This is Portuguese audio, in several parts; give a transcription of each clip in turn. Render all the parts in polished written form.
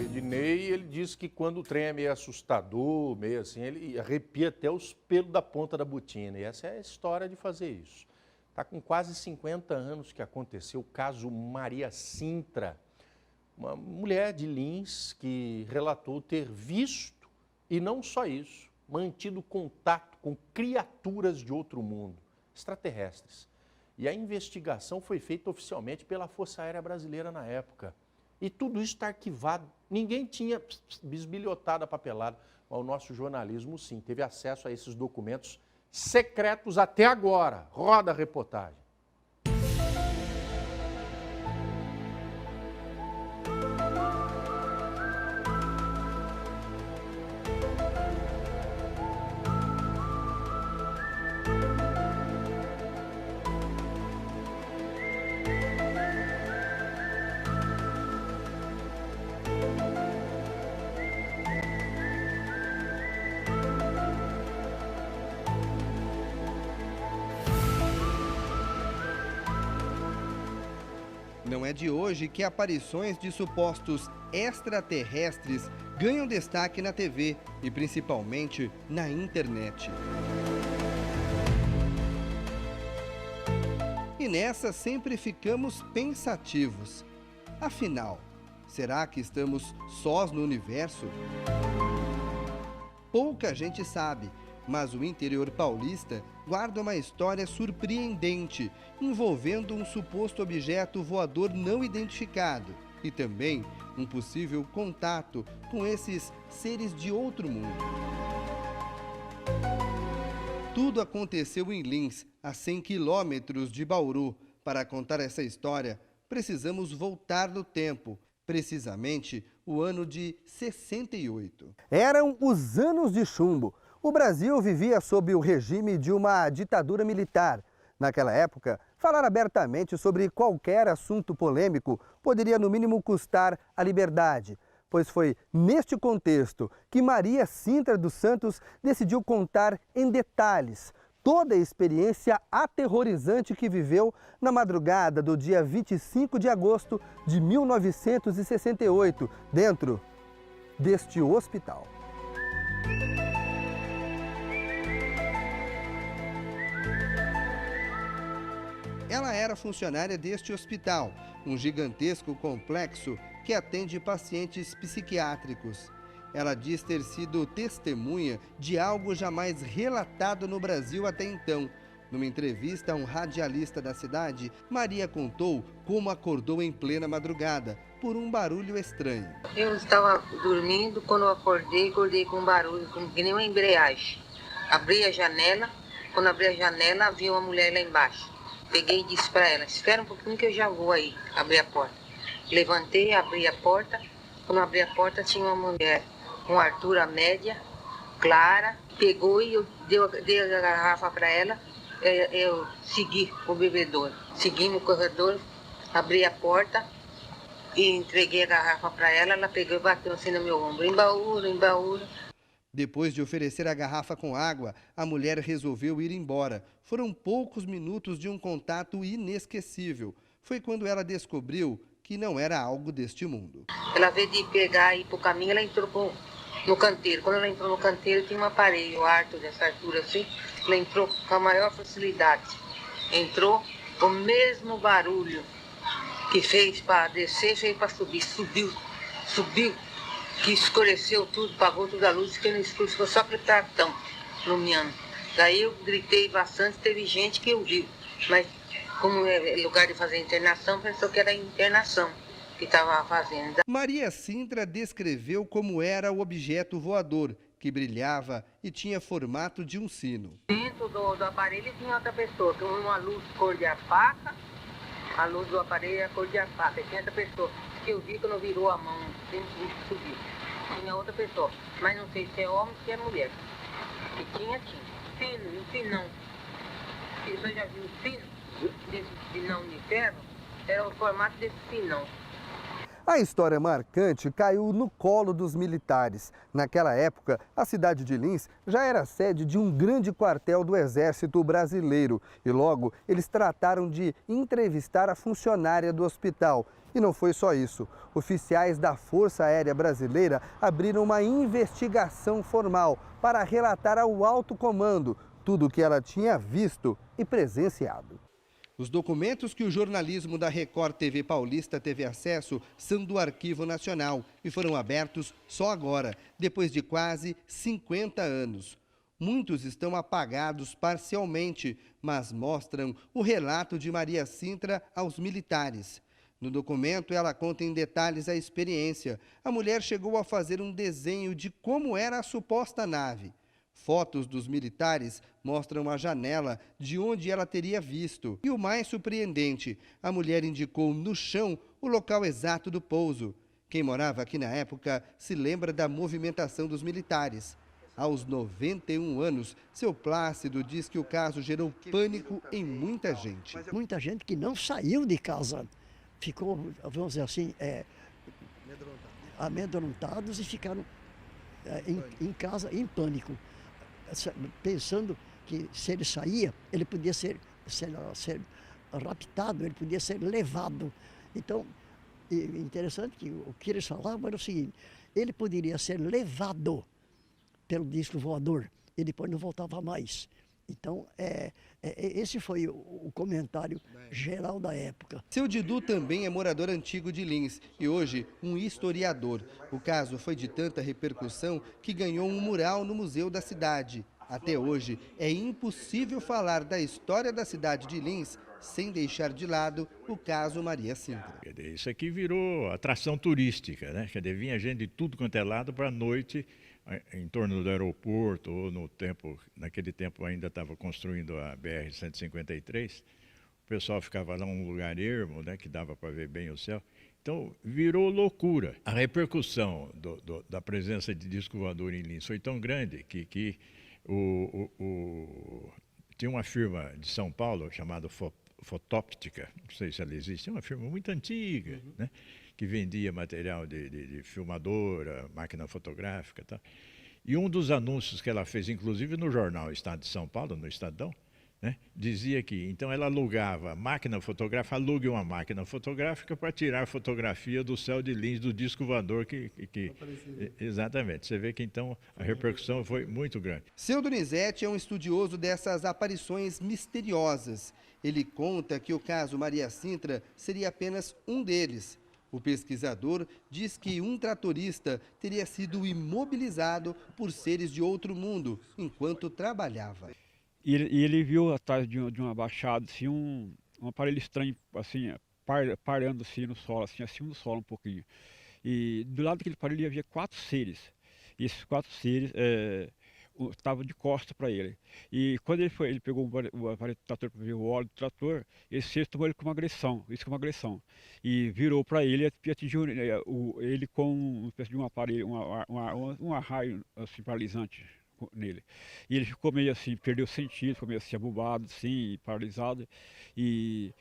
O Ednei, ele disse que quando o trem é meio assustador, meio assim, ele arrepia até os pelos da ponta da botina. E essa é a história de fazer isso. Está com quase 50 anos que aconteceu o caso Maria Sintra, uma mulher de Lins que relatou ter visto, e não só isso, mantido contato com criaturas de outro mundo, extraterrestres. E a investigação foi feita oficialmente pela Força Aérea Brasileira na época. E tudo isso está arquivado. Ninguém tinha bisbilhotado a papelada, mas o nosso jornalismo, sim, teve acesso a esses documentos secretos até agora. Roda a reportagem. Não é de hoje que aparições de supostos extraterrestres ganham destaque na TV e principalmente na internet. E nessa sempre ficamos pensativos. Afinal, será que estamos sós no universo? Pouca gente sabe, mas o interior paulista guarda uma história surpreendente envolvendo um suposto objeto voador não identificado e também um possível contato com esses seres de outro mundo. Tudo aconteceu em Lins, a 100 quilômetros de Bauru. Para contar essa história, precisamos voltar no tempo, precisamente o ano de 68. Eram os anos de chumbo. O Brasil vivia sob o regime de uma ditadura militar. Naquela época, falar abertamente sobre qualquer assunto polêmico poderia, no mínimo, custar a liberdade, pois foi neste contexto que Maria Sintra dos Santos decidiu contar em detalhes toda a experiência aterrorizante que viveu na madrugada do dia 25 de agosto de 1968, dentro deste hospital. Ela era funcionária deste hospital, um gigantesco complexo que atende pacientes psiquiátricos. Ela diz ter sido testemunha de algo jamais relatado no Brasil até então. Numa entrevista a um radialista da cidade, Maria contou como acordou em plena madrugada por um barulho estranho. Eu estava dormindo, quando eu acordei com um barulho, que nem uma embreagem. Abri a janela, quando abri a janela, vi uma mulher lá embaixo. Peguei e disse para ela, espera um pouquinho que eu já vou aí, abrir a porta. Levantei, abri a porta, quando abri a porta tinha uma mulher com altura média, clara, pegou e eu dei a garrafa para ela, eu segui o bebedouro. Segui no corredor, abri a porta e entreguei a garrafa para ela, ela pegou e bateu assim no meu ombro, embaúra, embaúra. Depois de oferecer a garrafa com água, a mulher resolveu ir embora. Foram poucos minutos de um contato inesquecível. Foi quando ela descobriu que não era algo deste mundo. Ela veio de pegar e ir pro caminho, ela entrou no canteiro. Quando ela entrou no canteiro, tinha um aparelho, alto dessa altura assim. Ela entrou com a maior facilidade. Entrou o mesmo barulho que fez para descer, fez para subir. Subiu. Que escureceu tudo, apagou toda a luz, que no escuro ficou só aquele cartão iluminando. Daí eu gritei bastante, teve gente que ouviu, mas como é lugar de fazer internação, pensou que era internação que estava fazendo. Maria Sintra descreveu como era o objeto voador, que brilhava e tinha formato de um sino. Dentro do aparelho tinha outra pessoa, com uma luz cor de alfaca, a luz do aparelho era cor de alfaca, e tinha outra pessoa. Que eu vi quando virou a mão, subiu. Tinha outra pessoa, mas não sei se é homem ou se é mulher. E tinha. Sino, um sinão. Você já viu o sino? Desse sinão de ferro? Era o formato desse sinão. A história marcante caiu no colo dos militares. Naquela época, a cidade de Lins já era sede de um grande quartel do Exército Brasileiro. E logo, eles trataram de entrevistar a funcionária do hospital. E não foi só isso. Oficiais da Força Aérea Brasileira abriram uma investigação formal para relatar ao alto comando tudo o que ela tinha visto e presenciado. Os documentos que o jornalismo da Record TV Paulista teve acesso são do Arquivo Nacional e foram abertos só agora, depois de quase 50 anos. Muitos estão apagados parcialmente, mas mostram o relato de Maria Sintra aos militares. No documento, ela conta em detalhes a experiência. A mulher chegou a fazer um desenho de como era a suposta nave. Fotos dos militares mostram a janela de onde ela teria visto. E o mais surpreendente, a mulher indicou no chão o local exato do pouso. Quem morava aqui na época se lembra da movimentação dos militares. Aos 91 anos, seu Plácido diz que o caso gerou pânico em muita gente. Muita gente que não saiu de casa ficou, vamos dizer assim, amedrontados e ficaram em casa em pânico, pensando que se ele saía, ele podia ser raptado, ele podia ser levado. Então, interessante que o que eles falavam era o seguinte: ele poderia ser levado pelo disco voador e depois não voltava mais. Então, esse foi o comentário geral da época. Seu Didu também é morador antigo de Lins e hoje um historiador. O caso foi de tanta repercussão que ganhou um mural no museu da cidade. Até hoje, é impossível falar da história da cidade de Lins sem deixar de lado o caso Maria Sintra. Isso aqui virou atração turística, né? Quer dizer, vinha gente de tudo quanto é lado para a noite, em torno do aeroporto, ou naquele tempo ainda estava construindo a BR-153, o pessoal ficava lá num lugar ermo, né, que dava para ver bem o céu. Então, virou loucura. A repercussão da presença de disco voador em Lins foi tão grande que tinha uma firma de São Paulo chamada Fotóptica, não sei se ela existe, é uma firma muito antiga, né? Que vendia material de filmadora, máquina fotográfica e tal. E um dos anúncios que ela fez, inclusive no jornal Estado de São Paulo, no Estadão, né, dizia que então ela alugava máquina fotográfica, alugue uma máquina fotográfica para tirar fotografia do céu de Lins, do disco voador exatamente. Você vê que então a repercussão foi muito grande. Seu Donizete é um estudioso dessas aparições misteriosas. Ele conta que o caso Maria Sintra seria apenas um deles. O pesquisador diz que um tratorista teria sido imobilizado por seres de outro mundo enquanto trabalhava. E ele viu atrás de uma baixada assim, um aparelho estranho, assim, parando assim no solo, assim, acima do solo um pouquinho. E do lado daquele aparelho havia 4 seres. E esses 4 seres estavam de costas para ele. E quando ele pegou o aparelho do trator para ver o óleo do trator, esse ser tomou ele com uma agressão. E virou para ele e atingiu ele com uma espécie de um aparelho, um arraio assim, paralisante nele. E ele ficou meio assim, perdeu o sentido, ficou meio assim abobado, assim, paralisado. E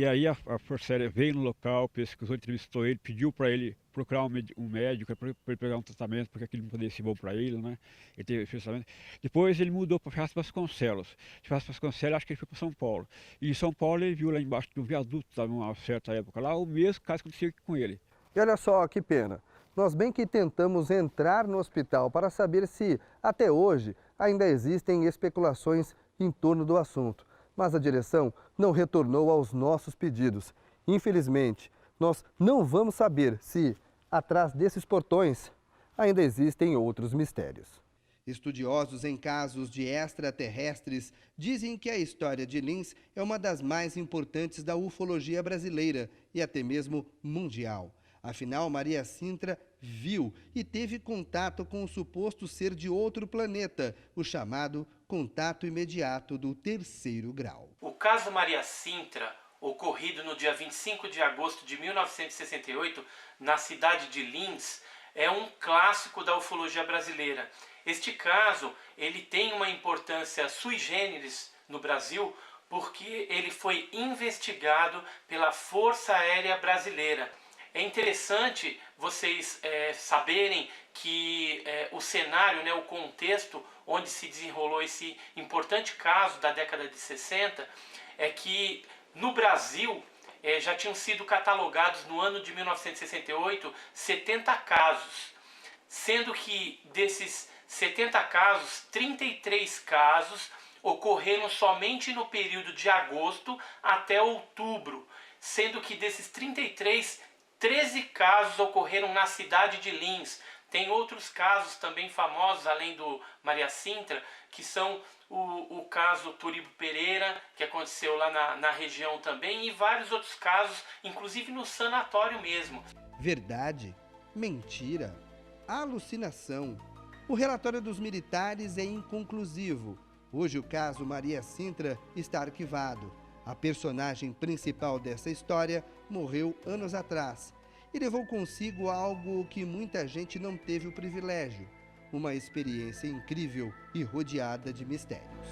aí a Força Aérea veio no local, pesquisou, entrevistou ele, pediu para ele procurar um médico para ele pegar um tratamento, porque aquilo não poderia ser bom para ele, né? Ele teve tratamento. Depois ele mudou para Ferraz Vasconcelos. De Ferraz Vasconcelos, acho que ele foi para São Paulo. E em São Paulo ele viu lá embaixo do viaduto, numa certa época lá, o mesmo caso que aconteceu com ele. E olha só que pena. Nós bem que tentamos entrar no hospital para saber se, até hoje, ainda existem especulações em torno do assunto. Mas a direção não retornou aos nossos pedidos. Infelizmente, nós não vamos saber se, atrás desses portões, ainda existem outros mistérios. Estudiosos em casos de extraterrestres dizem que a história de Lins é uma das mais importantes da ufologia brasileira e até mesmo mundial. Afinal, Maria Sintra viu e teve contato com o suposto ser de outro planeta, o chamado contato imediato do 3º grau. O caso Maria Sintra, ocorrido no dia 25 de agosto de 1968, na cidade de Lins, é um clássico da ufologia brasileira. Este caso, ele tem uma importância sui generis no Brasil, porque ele foi investigado pela Força Aérea Brasileira. É interessante vocês saberem que o cenário, né, o contexto onde se desenrolou esse importante caso da década de 60, é que no Brasil já tinham sido catalogados no ano de 1968 70 casos, sendo que desses 70 casos, 33 casos ocorreram somente no período de agosto até outubro, sendo que desses 33, 13 casos ocorreram na cidade de Lins. Tem outros casos também famosos, além do Maria Sintra, que são o caso Turibo Pereira, que aconteceu lá na região também, e vários outros casos, inclusive no sanatório mesmo. Verdade, mentira, alucinação. O relatório dos militares é inconclusivo. Hoje o caso Maria Sintra está arquivado. A personagem principal dessa história morreu anos atrás e levou consigo algo que muita gente não teve o privilégio: uma experiência incrível e rodeada de mistérios.